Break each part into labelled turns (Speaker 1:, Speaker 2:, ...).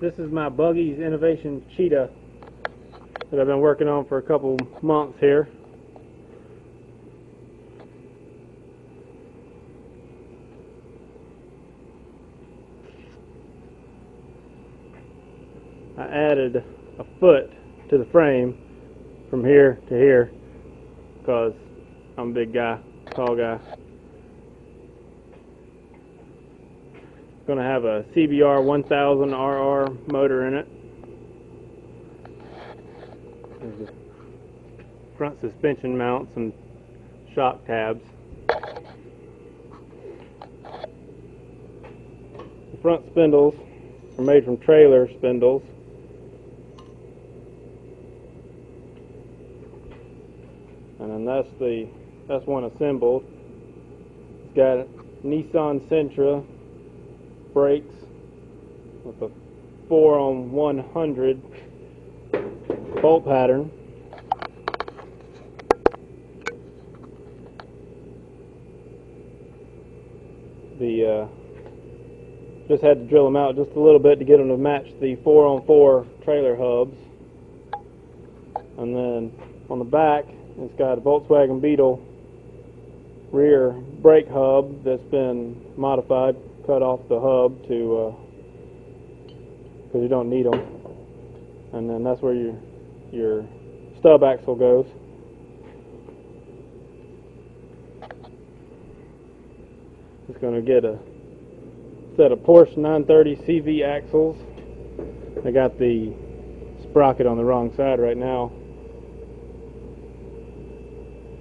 Speaker 1: This is my Buggy's Innovation Cheetah that I've been working on for a couple months here. I added a foot to the frame from here to here because I'm a big guy, tall guy. Going to have a CBR 1000 RR motor in it. There's the front suspension mounts and shock tabs. The front spindles are made from trailer spindles. And then that's one assembled. It's got a Nissan Sentra brakes with a 4-on-100 bolt pattern. Just had to drill them out just a little bit to get them to match the 4-on-4 trailer hubs. And then on the back, it's got a Volkswagen Beetle rear brake hub that's been modified. Cut off the hub to because you don't need them, and then that's where your stub axle goes. It's going to get a set of Porsche 930 CV axles. I got the sprocket on the wrong side right now.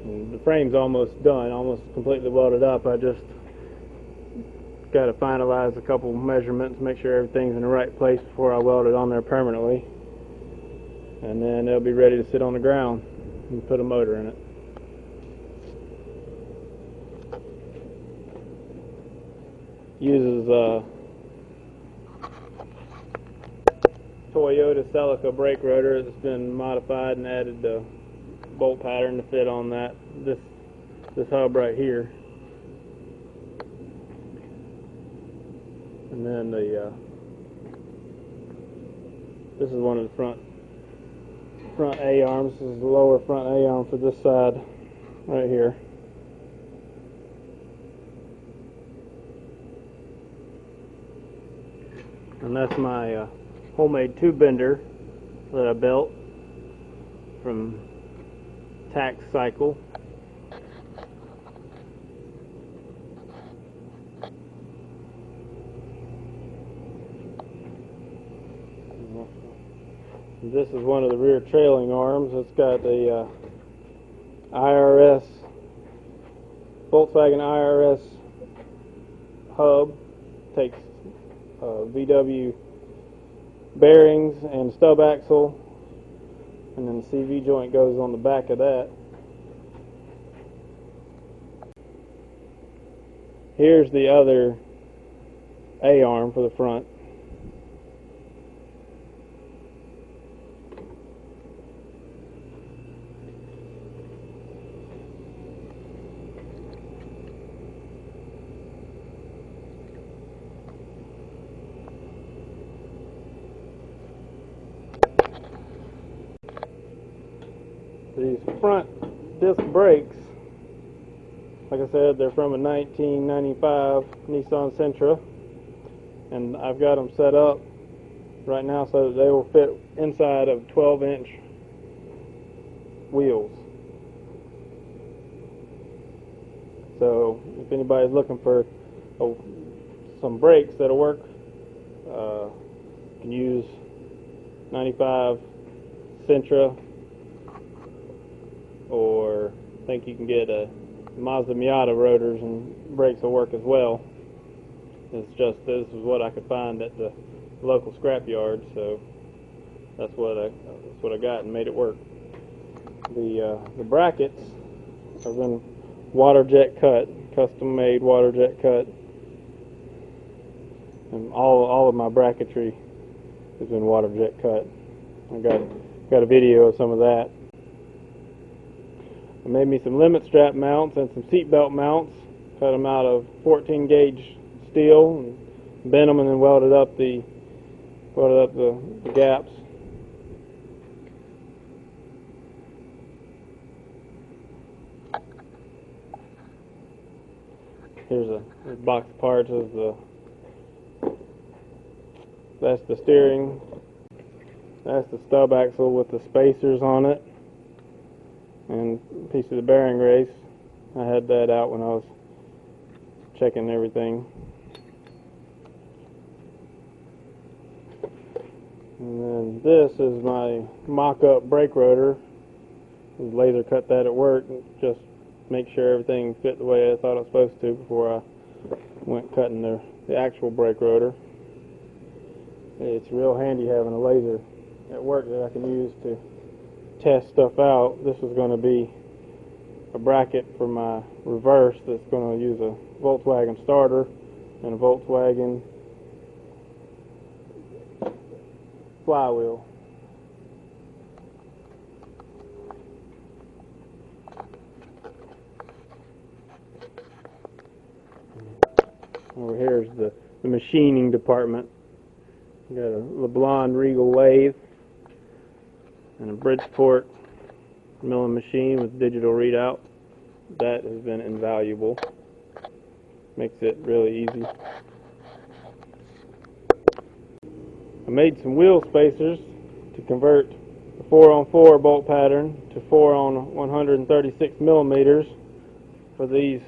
Speaker 1: And the frame's almost done, almost completely welded up. I just got to finalize a couple measurements, make sure everything's in the right place before I weld it on there permanently, and then it'll be ready to sit on the ground and put a motor in it. Uses a Toyota Celica brake rotor that's been modified and added the bolt pattern to fit on this hub right here. And then this is one of the front A-arms. This is the lower front A-arm for this side right here. And that's my homemade tube bender that I built from Tax Cycle. This is one of the rear trailing arms. It's got a Volkswagen IRS hub. Takes VW bearings and stub axle, and then the CV joint goes on the back of that. Here's the other A-arm for the front. These front disc brakes, like I said, they're from a 1995 Nissan Sentra, and I've got them set up right now so that they will fit inside of 12-inch wheels. So if anybody's looking for some brakes that'll work, you can use 95 Sentra, or I think you can get a Mazda Miata rotors and brakes will work as well. It's just this is what I could find at the local scrap yard, so that's what I got and made it work. The brackets have been water jet cut, custom made water jet cut, and all of my bracketry has been water jet cut. I got a video of some of that. I made me some limit strap mounts and some seat belt mounts. Cut them out of 14 gauge steel and bent them, and then welded up the welded up the gaps. Here's a box of parts of that's the steering, that's the stub axle with the spacers on it, and a piece of the bearing race. I had that out when I was checking everything. And then this is my mock-up brake rotor. I laser cut that at work, just make sure everything fit the way I thought it was supposed to before I went cutting the actual brake rotor. It's real handy having a laser at work that I can use to test stuff out. This is going to be a bracket for my reverse that's going to use a Volkswagen starter and a Volkswagen flywheel. Over here is the machining department. Got a LeBlanc Regal lathe and a Bridgeport milling machine with digital readout. That has been invaluable. Makes it really easy. I made some wheel spacers to convert the 4-on-4 bolt pattern to 4 on 136 millimeters for these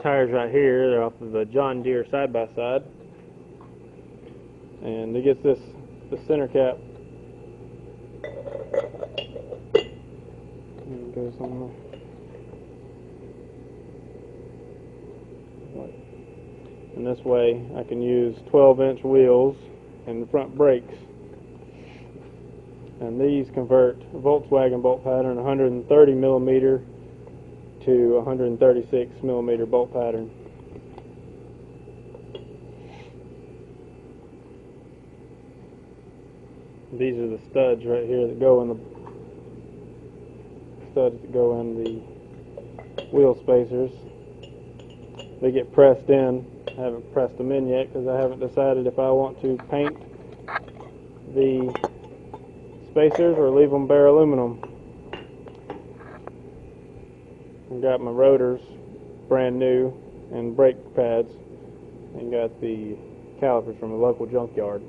Speaker 1: tires right here. They're off of the John Deere side-by-side. And it gets the center cap. And it goes on there. And this way I can use 12-inch wheels and the front brakes. And these convert Volkswagen bolt pattern 130 millimeter to 136 millimeter bolt pattern. These are the studs right here that go in the wheel spacers. They get pressed in. I haven't pressed them in yet because I haven't decided if I want to paint the spacers or leave them bare aluminum. I've got my rotors brand new and brake pads, and got the calipers from the local junkyard.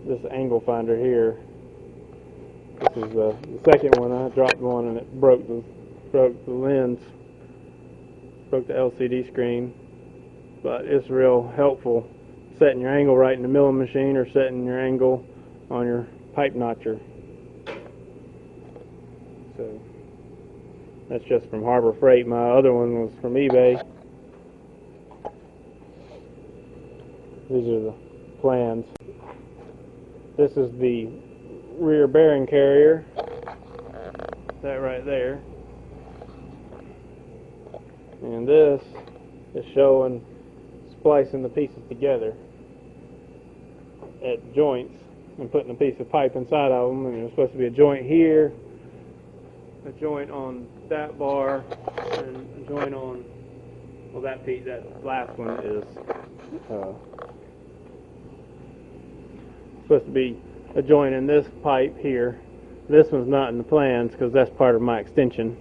Speaker 1: This angle finder here, this is the second one. I dropped one and it broke the lens, broke the LCD screen, but it's real helpful setting your angle right in the milling machine or setting your angle on your pipe notcher. So that's just from Harbor Freight. My other one was from eBay. These are the plans. This is the rear bearing carrier, that right there. And this is showing splicing the pieces together at joints and putting a piece of pipe inside of them. And there's supposed to be a joint here, a joint on that bar, and a joint on, well, that last one is supposed to be a joint in this pipe here. This one's not in the plans because that's part of my extension.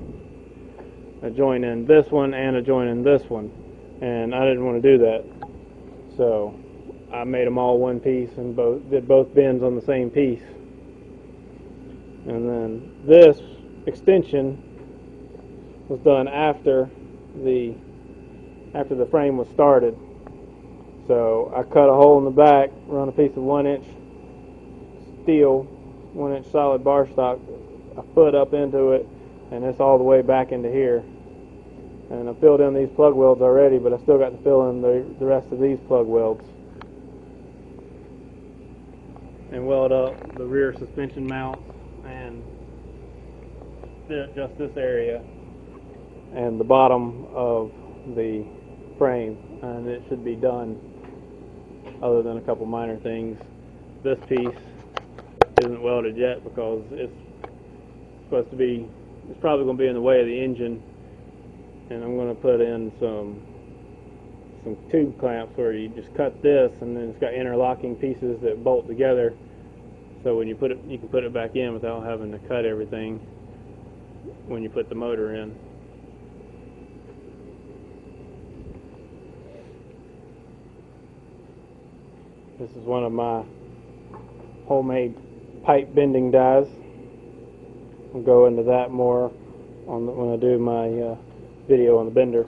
Speaker 1: A joint in this one and a joint in this one, and I didn't want to do that, so I made them all one piece and did both bends on the same piece. And then this extension was done after the frame was started. So I cut a hole in the back, run a piece of 1-inch steel, 1-inch solid bar stock, a foot up into it, and it's all the way back into here. And I filled in these plug welds already, but I still got to fill in the rest of these plug welds. And weld up the rear suspension mounts and just this area and the bottom of the frame, and it should be done other than a couple minor things. This piece isn't welded yet because it's probably going to be in the way of the engine, and I'm going to put in some some tube clamps where you just cut this, and then it's got interlocking pieces that bolt together. So when you put it, you can put it back in without having to cut everything when you put the motor in. This is one of my homemade pipe bending dies. I'll go into that more on when I do my video on the bender.